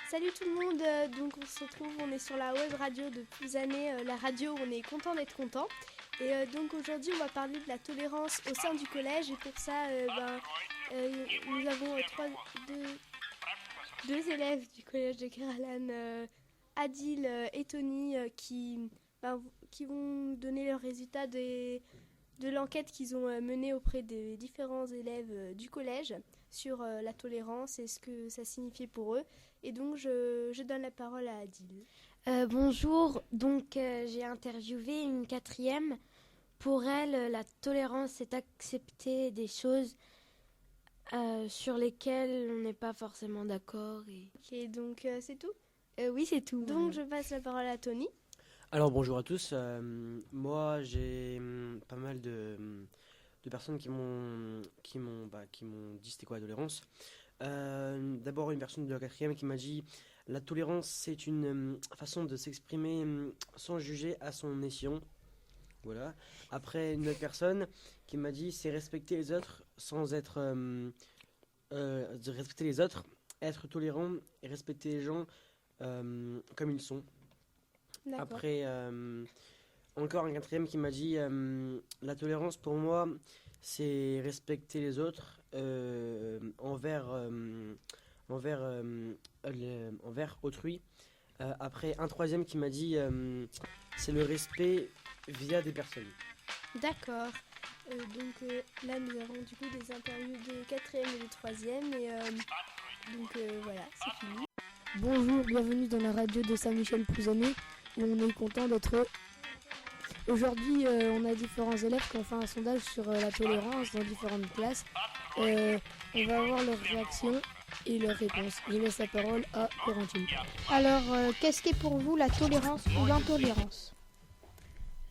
Salut tout le monde, donc on se retrouve, on est sur la web radio de Plouzané, la radio où on est content d'être content. Et donc aujourd'hui on va parler de la tolérance au sein du collège et pour ça nous avons deux élèves du collège de Keralan, Adil et Tony qui vont donner leurs résultats de l'enquête qu'ils ont menée auprès des différents élèves du collège sur la tolérance et ce que ça signifiait pour eux. Et donc, je donne la parole à Adil. Bonjour, donc j'ai interviewé une quatrième. Pour elle, la tolérance, c'est accepter des choses sur lesquelles on n'est pas forcément d'accord. Ok, donc c'est tout ? Oui, c'est tout. Donc, je passe la parole à Tony. Alors bonjour à tous, moi j'ai pas mal de personnes qui m'ont dit c'était quoi la tolérance. D'abord une personne de la quatrième qui m'a dit la tolérance c'est une façon de s'exprimer sans juger à son escient. Voilà. Après une autre personne qui m'a dit c'est respecter les autres sans être respecter les autres, être tolérant et respecter les gens comme ils sont. D'accord. Après, encore un quatrième qui m'a dit la tolérance pour moi, c'est respecter les autres envers autrui. Après, un troisième qui m'a dit c'est le respect via des personnes. D'accord. Donc là, nous avons du coup des interviews de quatrième et de troisième. Et donc voilà, c'est fini. Bonjour, bienvenue dans la radio de Saint-Michel-Plouzané où on est content d'être. Aujourd'hui, on a différents élèves qui ont fait un sondage sur la tolérance dans différentes classes. On va voir leurs réactions et leurs réponses. Je laisse la parole à Corentine. Alors, qu'est-ce qu'est pour vous la tolérance ou l'intolérance ?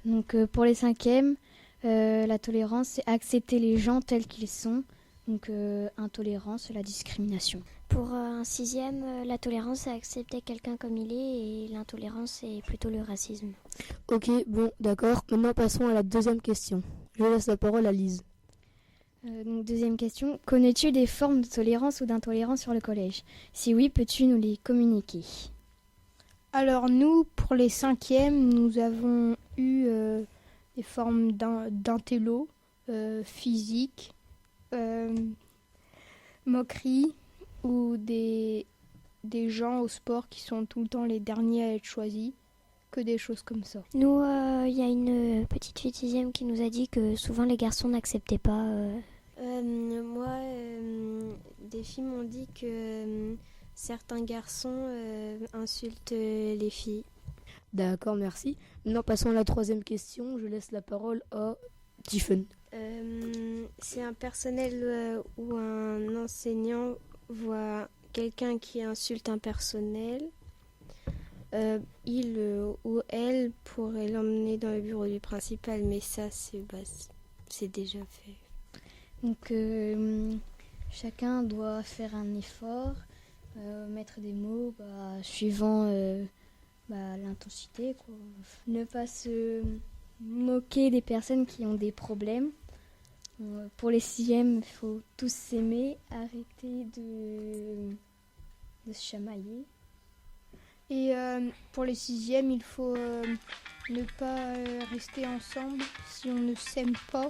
Donc pour les cinquièmes, la tolérance, c'est accepter les gens tels qu'ils sont. Donc intolérance, c'est la discrimination. Pour un sixième, la tolérance, c'est accepter quelqu'un comme il est et l'intolérance, c'est plutôt le racisme. Ok, bon, d'accord. Maintenant, passons à la deuxième question. Je laisse la parole à Lise. Donc deuxième question, connais-tu des formes de tolérance ou d'intolérance sur le collège ? Si oui, peux-tu nous les communiquer ? Alors nous, pour les cinquièmes, nous avons eu des formes d'intello, physique, moquerie, ou des gens au sport qui sont tout le temps les derniers à être choisis, que des choses comme ça. Nous, y a une petite fille de sixième qui nous a dit que souvent les garçons n'acceptaient pas. Moi, des filles m'ont dit que certains garçons insultent les filles. D'accord, merci. Maintenant, passons à la troisième question. Je laisse la parole à Tiffen. C'est un personnel ou un enseignant voit quelqu'un qui insulte un personnel, il ou elle pourrait l'emmener dans le bureau du principal, mais ça c'est déjà fait. Donc chacun doit faire un effort, mettre des mots suivant l'intensité, quoi. Ne pas se moquer des personnes qui ont des problèmes. Pour les sixièmes, il faut tous s'aimer, arrêter de se chamailler. Et pour les sixièmes, il faut ne pas rester ensemble si on ne s'aime pas.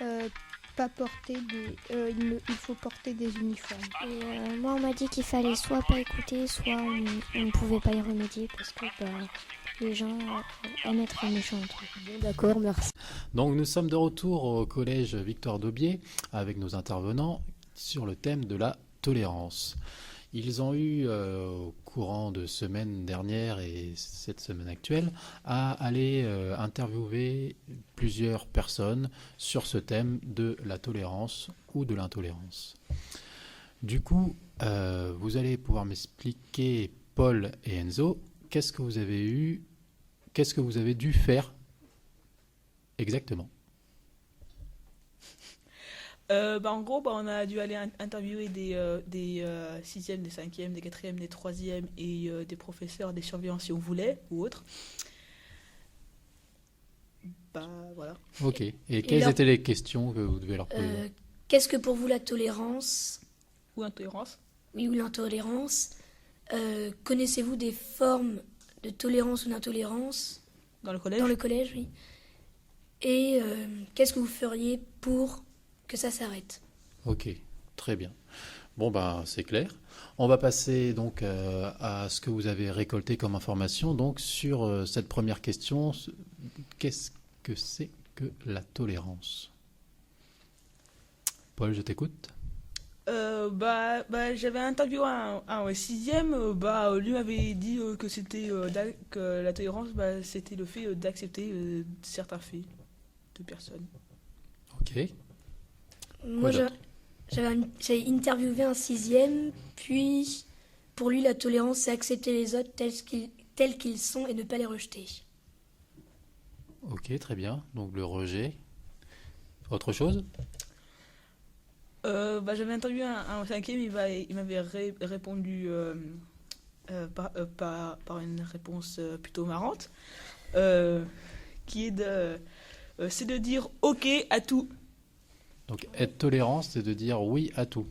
Il faut porter des uniformes. Et moi, on m'a dit qu'il fallait soit pas écouter, soit on ne pouvait pas y remédier parce que les gens aiment être méchants entre eux. Bon, d'accord, merci. Donc nous sommes de retour au collège Victor d'Aubier avec nos intervenants sur le thème de la tolérance. Ils ont eu au courant de semaine dernière et cette semaine actuelle à aller interviewer plusieurs personnes sur ce thème de la tolérance ou de l'intolérance. Du coup, vous allez pouvoir m'expliquer, Paul et Enzo, qu'est-ce que vous avez dû faire exactement. En gros, on a dû aller interviewer des sixièmes, des cinquièmes, des quatrièmes, des troisièmes et des professeurs, des surveillants si on voulait, ou autres. Voilà. Ok. Et quelles étaient les questions que vous devez leur poser ? Qu'est-ce que pour vous la tolérance ? Ou intolérance ? Oui, ou l'intolérance. Connaissez-vous des formes de tolérance ou d'intolérance Dans le collège? dans le collège, oui. Et qu'est-ce que vous feriez pour que ça s'arrête? Ok, très bien. Bon, ben, c'est clair. On va passer donc à ce que vous avez récolté comme information. Donc, sur cette première question, qu'est-ce que c'est que la tolérance? Paul, je t'écoute. J'avais interviewé un sixième, lui m'avait dit que c'était que la tolérance, c'était le fait d'accepter certains faits de personnes. Ok. Moi, d'autre j'avais interviewé un sixième, puis pour lui, la tolérance, c'est accepter les autres tels qu'ils sont et ne pas les rejeter. Ok, très bien. Donc, le rejet. Autre chose? J'avais interviewé un cinquième, il m'avait répondu par une réponse plutôt marrante, qui est c'est de dire OK à tout. Donc, être tolérant, c'est de dire oui à tout.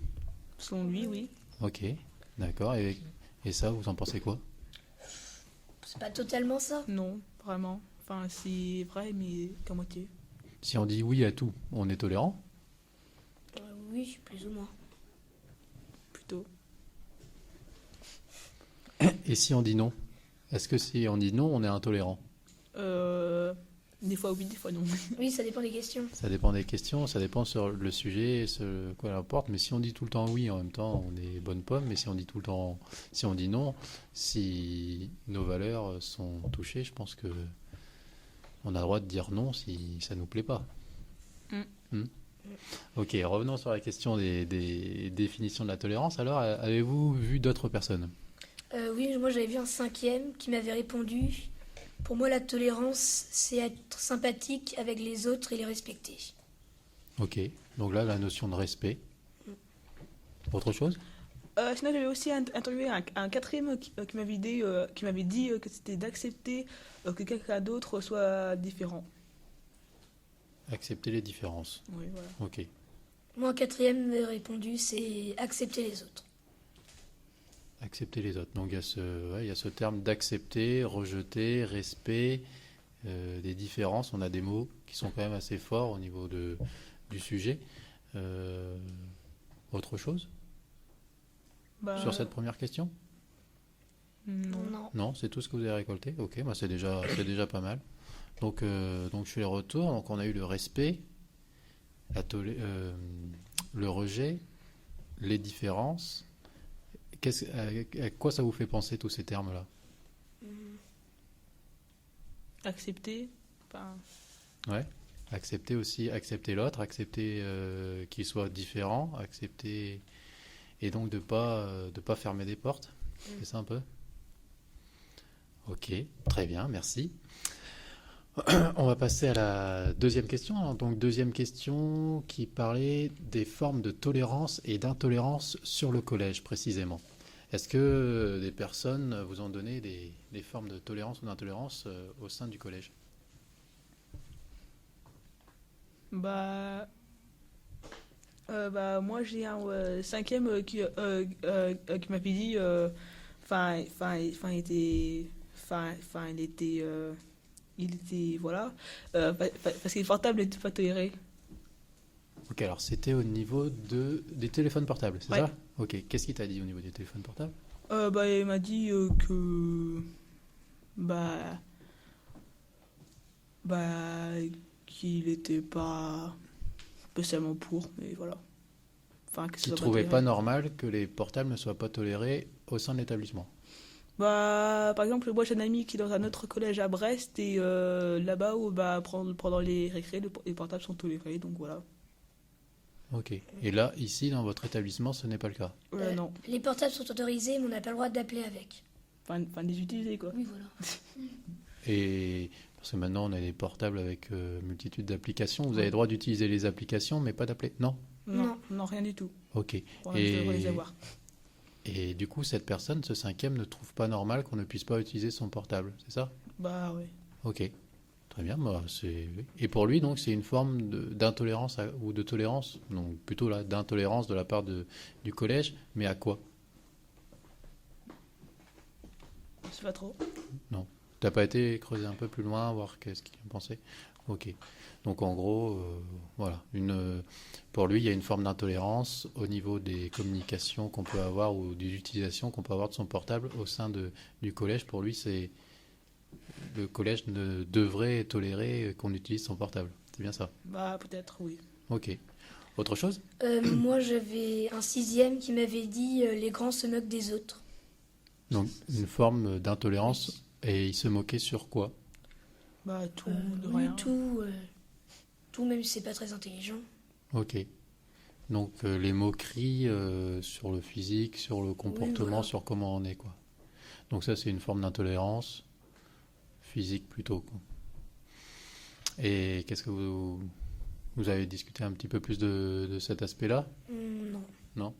Selon lui, oui. Ok, d'accord. Et ça, vous en pensez quoi? C'est pas totalement ça. Non, vraiment. Enfin, c'est vrai, mais qu'à moitié. Si on dit oui à tout, on est tolérant? Oui, plus ou moins. Plutôt. Et si on dit non? Est-ce que si on dit non, on est intolérant? Des fois oui, des fois non. Oui, ça dépend des questions. Ça dépend des questions, ça dépend sur le sujet, ce quoi importe. Mais si on dit tout le temps oui, en même temps, on est bonne pomme. Mais si on dit tout le temps, si on dit non, si nos valeurs sont touchées, je pense que on a le droit de dire non si ça nous plaît pas. Ok, revenons sur la question des définitions de la tolérance. Alors, avez-vous vu d'autres personnes? Oui, moi j'avais vu un cinquième qui m'avait répondu. Pour moi, la tolérance, c'est être sympathique avec les autres et les respecter. Ok, donc là, la notion de respect. Autre chose? Sinon, j'avais aussi interviewé un quatrième qui m'avait dit que c'était d'accepter que quelqu'un d'autre soit différent. Accepter les différences. Oui, voilà. Ok. Moi, un quatrième m'avait répondu, c'est accepter les autres. Accepter les autres. Donc il y a ce terme d'accepter, rejeter, respect, des différences. On a des mots qui sont quand même assez forts au niveau du sujet. Autre chose sur cette première question? Non. Non, c'est tout ce que vous avez récolté. Ok, c'est déjà pas mal. Donc je fais les retours. Donc on a eu le respect, le rejet, les différences. À quoi ça vous fait penser tous ces termes-là? Accepter. Enfin... Ouais. Accepter aussi, accepter l'autre, accepter qu'il soit différent, accepter et donc de pas fermer des portes. C'est ça un peu? Ok, très bien, merci. On va passer à la deuxième question. Donc, deuxième question qui parlait des formes de tolérance et d'intolérance sur le collège, précisément. Est-ce que des personnes vous ont donné des formes de tolérance ou d'intolérance au sein du collège? Moi, j'ai un cinquième qui m'avait dit... il était voilà, parce qu'il est portable et pas toléré. Ok, alors c'était au niveau des téléphones portables, c'est Ouais. ça? Ok, qu'est-ce qu'il t'a dit au niveau des téléphones portables? Il m'a dit que qu'il était pas spécialement pour, mais voilà. Enfin, que Qu'il ça soit trouvait toléré. pas normal que les portables ne soient pas tolérés au sein de l'établissement. Par exemple, moi j'ai un ami qui est dans un autre collège à Brest et là-bas où pendant les récrés, les portables sont tolérés, donc voilà. Ok. Et là, ici, dans votre établissement, ce n'est pas le cas. Non. Les portables sont autorisés, mais on n'a pas le droit d'appeler avec. Enfin, les utiliser quoi. Oui, voilà. Et parce que maintenant, on a des portables avec multitude d'applications. Vous avez le droit d'utiliser les applications, mais pas d'appeler. Non? Non, rien du tout. Ok. On a le droit de les avoir. Et du coup, cette personne, ce cinquième, ne trouve pas normal qu'on ne puisse pas utiliser son portable, c'est ça? Bah oui. Ok. Très bien. Et pour lui, donc, c'est une forme d'intolérance ou de tolérance, donc plutôt là, d'intolérance de la part du collège, mais à quoi? sais pas trop. Non. T'as pas été creuser un peu plus loin, voir qu'est-ce qu'il en pensait? Ok. Donc en gros, voilà. Pour lui, il y a une forme d'intolérance au niveau des communications qu'on peut avoir ou des utilisations qu'on peut avoir de son portable au sein du collège. Pour lui, le collège ne devrait tolérer qu'on utilise son portable. C'est bien ça? Bah, peut-être, oui. Ok. Autre chose? Moi, j'avais un 6e qui m'avait dit les grands se moquent des autres. Donc une forme d'intolérance. Et il se moquait sur quoi? Bah, tout, de Oui, rien. tout, même si c'est pas très intelligent. Ok. Donc les moqueries sur le physique, sur le comportement, voilà. sur comment on est, quoi. Donc ça, c'est une forme d'intolérance physique plutôt, quoi. Et qu'est-ce que vous avez discuté un petit peu plus de cet aspect-là? Non. Non?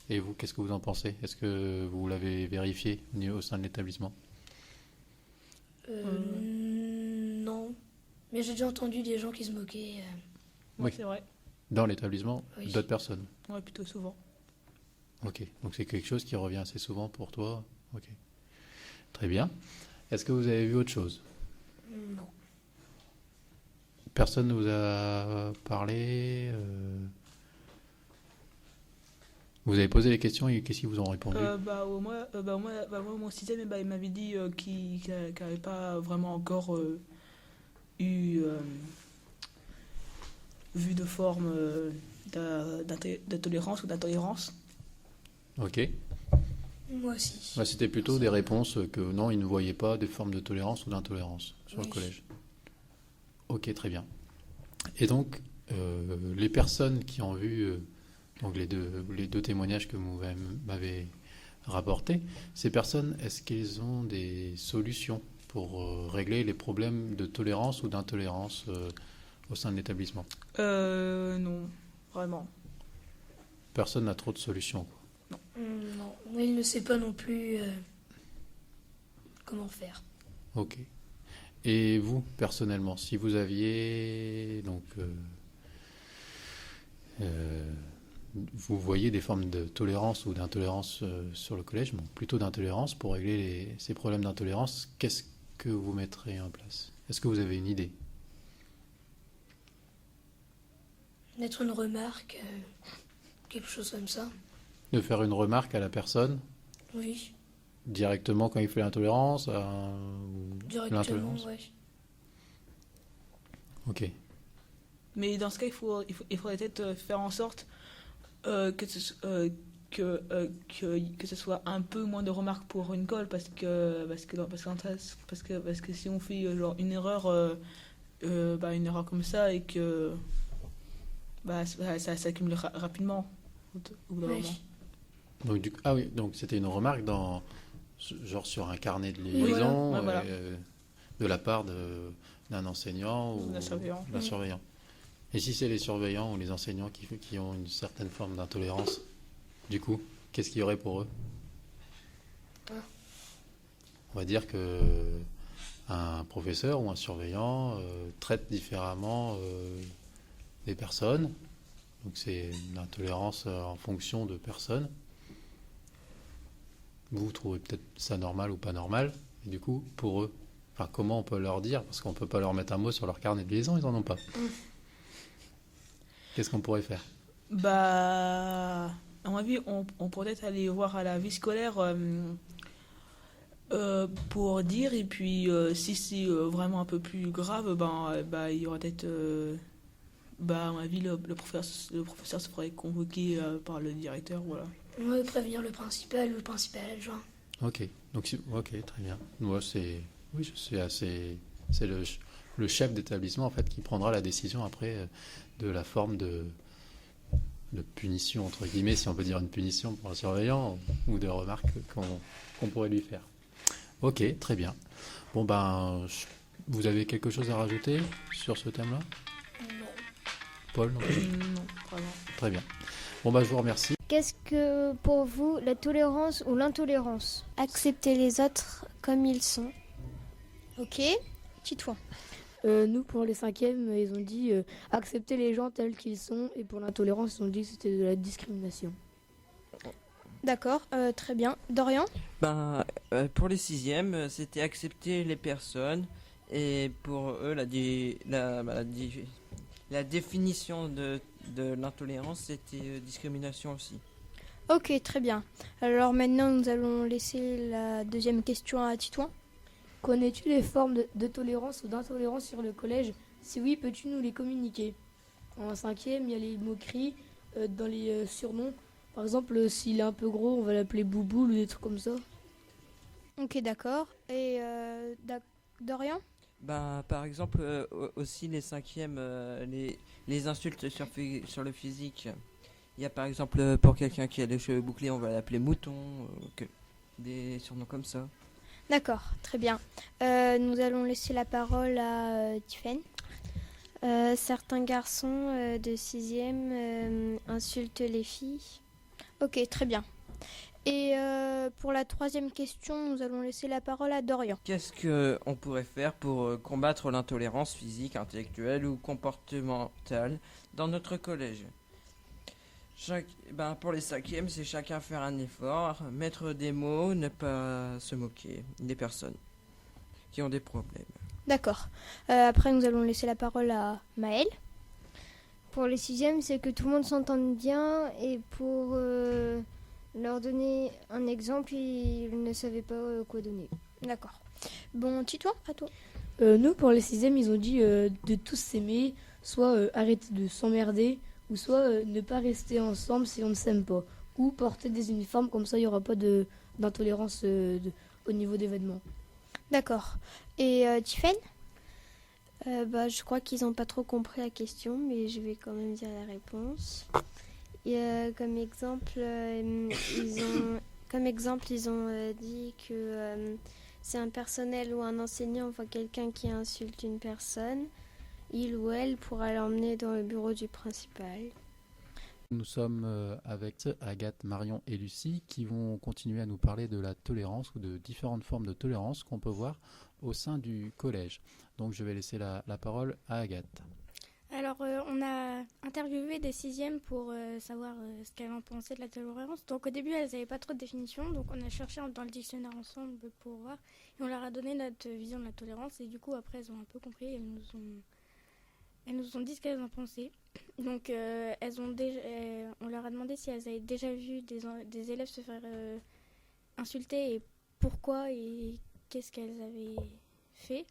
Et vous, qu'est-ce que vous en pensez? Est-ce que vous l'avez vérifié au sein de l'établissement? Non. Mais j'ai déjà entendu des gens qui se moquaient. Ouais, Oui. c'est vrai. Dans l'établissement, Oui. d'autres personnes? Ouais, plutôt souvent. Ok, donc c'est quelque chose qui revient assez souvent pour toi. Ok, très bien. Est-ce que vous avez vu autre chose? Non. Personne ne vous a parlé Vous avez posé les questions et qu'est-ce qu'ils vous ont répondu? Moi, mon 6e, il m'avait dit qu'il n'avait pas vraiment encore eu vu de forme de tolérance ou d'intolérance. Ok. Moi aussi. Bah, c'était plutôt des réponses que non, ils ne voyaient pas des formes de tolérance ou d'intolérance sur le Oui. collège. Ok, très bien. Et donc, les personnes qui ont vu donc les deux témoignages que vous m'avez rapportés, ces personnes, est-ce qu'ils ont des solutions pour régler les problèmes de tolérance ou d'intolérance au sein de l'établissement? Non, vraiment. Personne n'a trop de solutions, quoi. Non. Mais il ne sait pas non plus comment faire. Ok. Et vous, personnellement, si vous aviez donc vous voyez des formes de tolérance ou d'intolérance sur le collège, bon, plutôt d'intolérance, pour régler ces problèmes d'intolérance, qu'est-ce que vous mettrez en place? Est-ce que vous avez une idée? Mettre une remarque, quelque chose comme ça. De faire une remarque à la personne Oui, directement quand il fait l'intolérance ou directement, l'intolérance? ouais. Ok. Mais dans ce cas, il faudrait peut-être faire en sorte que ce soit un peu moins de remarques pour une colle, parce que si on fait genre une erreur comme ça et que ça s'accumule rapidement au bout d'un Oui. moment. Donc, ah oui, donc c'était une remarque genre sur un carnet de Oui, liaison voilà. De la part d'un enseignant ou D'un surveillant. d'un surveillant. Et si c'est les surveillants ou les enseignants qui ont une certaine forme d'intolérance, du coup, qu'est-ce qu'il y aurait pour eux? On va dire que un professeur ou un surveillant traite différemment des personnes. Donc c'est une intolérance en fonction de personnes. Vous trouvez peut-être ça normal ou pas normal. Et du coup, pour eux, enfin, comment on peut leur dire? Parce qu'on ne peut pas leur mettre un mot sur leur carnet de liaison, ils n'en ont pas. Qu'est-ce qu'on pourrait faire? Bah, à mon avis, on pourrait peut-être aller voir à la vie scolaire pour dire, et puis si c'est vraiment un peu plus grave, il y aura peut-être, à mon avis, le professeur se ferait convoquer par le directeur, voilà. Ouais, prévenir le principal ou le principal adjoint. Ok, donc ok, très bien. Moi, c'est le chef d'établissement en fait qui prendra la décision après de la forme de punition entre guillemets, si on peut dire une punition pour un surveillant ou de remarques qu'on pourrait lui faire. Ok, très bien. Bon vous avez quelque chose à rajouter sur ce thème-là? Non. Paul, non plus? Non, vraiment. Très bien. Je vous remercie. Qu'est-ce que pour vous la tolérance ou l'intolérance? Accepter les autres comme ils sont. Ok, Titouan. Nous, pour les 5e, ils ont dit accepter les gens tels qu'ils sont. Et pour l'intolérance, ils ont dit que c'était de la discrimination. D'accord, très bien. Dorian? Pour les sixièmes, c'était accepter les personnes. Et pour eux, la définition de l'intolérance, c'était discrimination aussi. Ok, très bien. Alors maintenant, nous allons laisser la deuxième question à Titouan. Connais-tu les formes de tolérance ou d'intolérance sur le collège? Si oui, peux-tu nous les communiquer? En cinquième, il y a les moqueries dans les surnoms. Par exemple, s'il est un peu gros, on va l'appeler Bouboule ou des trucs comme ça. Ok, d'accord. Et Dorian? Par exemple, aussi les cinquièmes, les insultes sur le physique. Il y a par exemple, pour quelqu'un qui a les cheveux bouclés, on va l'appeler mouton, des surnoms comme ça. D'accord, très bien. Nous allons laisser la parole à Tiffen. Certains garçons de 6e insultent les filles. Ok, très bien. Et pour la troisième question, nous allons laisser la parole à Dorian. Qu'est-ce qu'on pourrait faire pour combattre l'intolérance physique, intellectuelle ou comportementale dans notre collège? Pour les cinquièmes, c'est chacun faire un effort, mettre des mots, ne pas se moquer des personnes qui ont des problèmes. D'accord. Après, nous allons laisser la parole à Maëlle. Pour les sixièmes, c'est que tout le monde s'entende bien et pour leur donner un exemple, ils ne savaient pas quoi donner. D'accord. Bon, Titouan, à toi. Nous, pour les sixièmes, ils ont dit de tous s'aimer, soit arrêter de s'emmerder, ou soit ne pas rester ensemble si on ne s'aime pas. Ou porter des uniformes, comme ça il n'y aura pas d'intolérance au niveau des vêtements. D'accord. Et Tiffen? Je crois qu'ils n'ont pas trop compris la question, mais je vais quand même dire la réponse. Et, comme exemple, ils ont dit que si un personnel ou un enseignant voit quelqu'un qui insulte une personne, il ou elle pourra l'emmener dans le bureau du principal. Nous sommes avec Agathe, Marion et Lucie qui vont continuer à nous parler de la tolérance ou de différentes formes de tolérance qu'on peut voir au sein du collège. Donc je vais laisser la parole à Agathe. Alors, on a interviewé des sixièmes pour savoir ce qu'elles en pensaient de la tolérance. Donc, au début, elles n'avaient pas trop de définition. Donc, on a cherché dans le dictionnaire ensemble pour voir. Et on leur a donné notre vision de la tolérance. Et du coup, après, elles ont un peu compris. Elles nous ont dit ce qu'elles en pensaient. Donc, on leur a demandé si elles avaient déjà vu des élèves se faire insulter et pourquoi et qu'est-ce qu'elles avaient fait.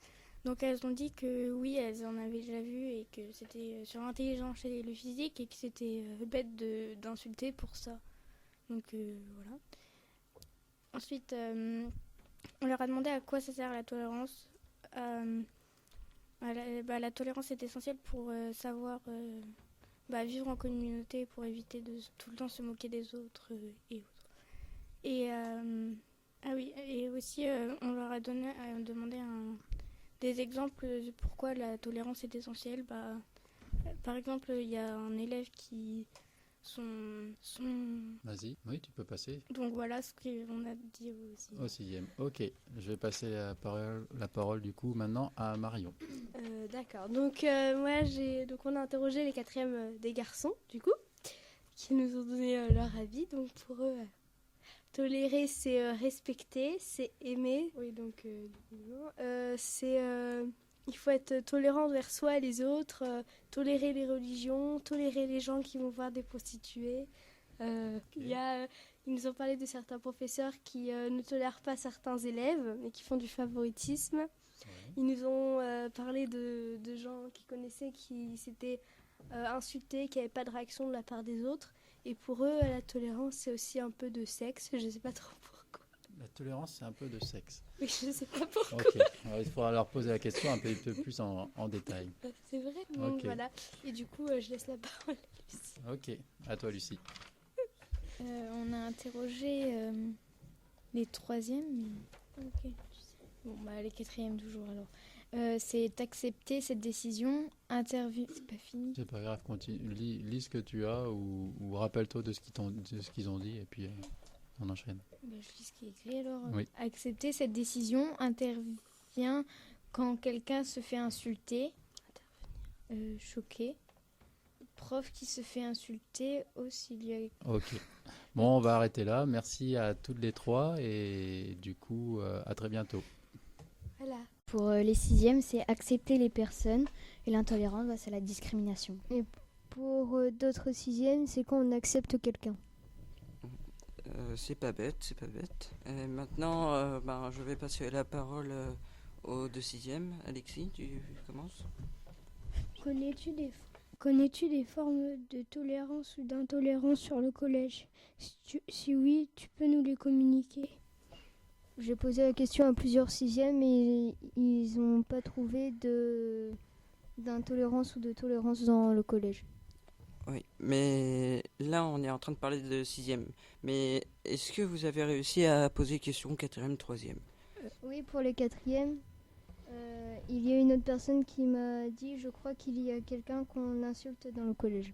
Donc elles ont dit que oui, elles en avaient déjà vu et que c'était sur l'intelligence et le physique et que c'était bête d'insulter pour ça. Donc voilà. Ensuite, on leur a demandé à quoi ça sert la tolérance. La tolérance est essentielle pour savoir vivre en communauté, pour éviter de tout le temps se moquer des autres et autres. Et aussi, on leur a demandé des exemples de pourquoi la tolérance est essentielle. Par exemple, il y a un élève qui Vas-y, oui, tu peux passer. Donc voilà ce qu'on a dit aussi. Au sixième, ok. Je vais passer la parole du coup maintenant à Marion. D'accord. Donc on a interrogé les quatrièmes des garçons du coup, qui nous ont donné leur avis. Donc pour eux, tolérer c'est respecter, c'est aimer. Oui donc il faut être tolérant envers soi et les autres, tolérer les religions, tolérer les gens qui vont voir des prostituées. Ils nous ont parlé de certains professeurs qui ne tolèrent pas certains élèves, mais qui font du favoritisme. Ouais. Ils nous ont parlé de gens qu'ils connaissaient qui s'étaient insultés, qui n'avaient pas de réaction de la part des autres. Et pour eux, la tolérance, c'est aussi un peu de sexe. Je ne sais pas trop pourquoi. La tolérance, c'est un peu de sexe. Oui, je ne sais pas pourquoi. Ok, alors, il faudra leur poser la question un peu plus en détail. C'est vrai, donc okay. Voilà. Et du coup, je laisse la parole à Lucie. Ok, à toi Lucie. On a interrogé les troisièmes. Ok. Bon, les quatrièmes toujours alors. C'est accepter cette décision, c'est pas fini. C'est pas grave, continue. Lis ce que tu as ou rappelle-toi de ce qu'ils ont dit et puis on enchaîne. Je lis ce qui est écrit alors. Oui. Accepter cette décision intervient quand quelqu'un se fait insulter, choquer, prof qui se fait insulter aussi. Ok. Bon, on va arrêter là. Merci à toutes les trois et du coup, à très bientôt. Voilà. Pour les sixièmes, c'est accepter les personnes et l'intolérance, c'est la discrimination. Et pour d'autres sixièmes, c'est quand on accepte quelqu'un. C'est pas bête, c'est pas bête. Et maintenant, je vais passer la parole aux deux sixièmes. Alexis, tu commences. Connais-tu des formes de tolérance ou d'intolérance sur le collège? Si oui, tu peux nous les communiquer. J'ai posé la question à plusieurs sixièmes et ils n'ont pas trouvé d'intolérance ou de tolérance dans le collège. Oui, mais là on est en train de parler de sixième. Mais est-ce que vous avez réussi à poser question quatrième, troisième? Oui, pour les quatrièmes, il y a une autre personne qui m'a dit, je crois qu'il y a quelqu'un qu'on insulte dans le collège.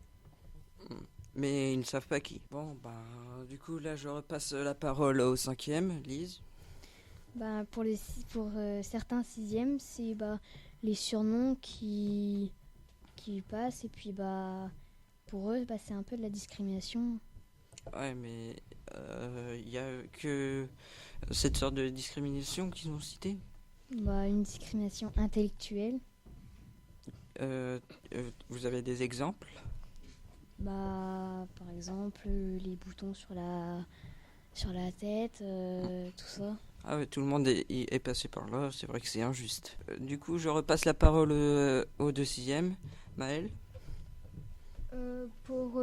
Mais ils ne savent pas qui. Bon, du coup là je repasse la parole au cinquième, Lise. Pour certains sixièmes, c'est les surnoms qui passent et puis pour eux, c'est un peu de la discrimination. Ouais, mais il n'y a que cette sorte de discrimination qu'ils ont citée. Une discrimination intellectuelle. Vous avez des exemples? Par exemple, les boutons sur la tête, tout ça. Ah ouais, tout le monde est passé par là, c'est vrai que c'est injuste. Du coup, je repasse la parole aux deux sixièmes. Maëlle? Pour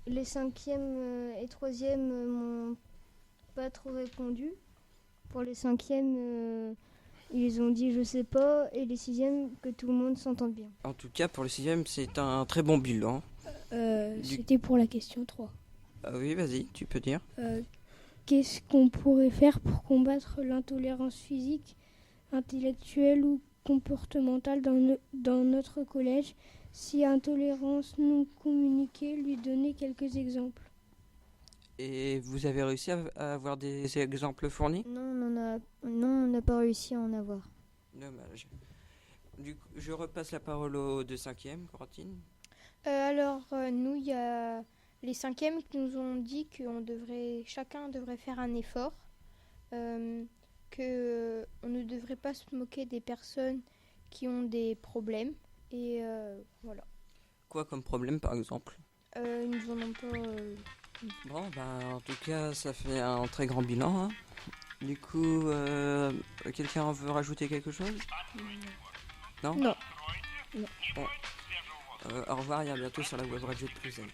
les cinquièmes et troisièmes m'ont pas trop répondu. Pour les cinquièmes, ils ont dit je sais pas, et les sixièmes que tout le monde s'entende bien. En tout cas, pour les sixièmes, c'est un très bon bilan. C'était pour la question 3. Ah oui, vas-y, tu peux dire. Qu'est-ce qu'on pourrait faire pour combattre l'intolérance physique, intellectuelle ou comportementale dans notre collège? Si intolérance non communiquée, lui donner quelques exemples. Et vous avez réussi à avoir des exemples fournis? Non, on n'a pas réussi à en avoir. Dommage. Du coup, je repasse la parole aux deux cinquièmes, Corentine. Nous, il y a les cinquièmes qui nous ont dit chacun devrait faire un effort, qu'on ne devrait pas se moquer des personnes qui ont des problèmes. Et voilà. Quoi comme problème, par exemple? Ils nous en ont pas... Bon, en tout cas, ça fait un très grand bilan. Hein. Du coup, quelqu'un veut rajouter quelque chose? Non. Non. Bon. Au revoir et à bientôt sur la web radio de Plouzané.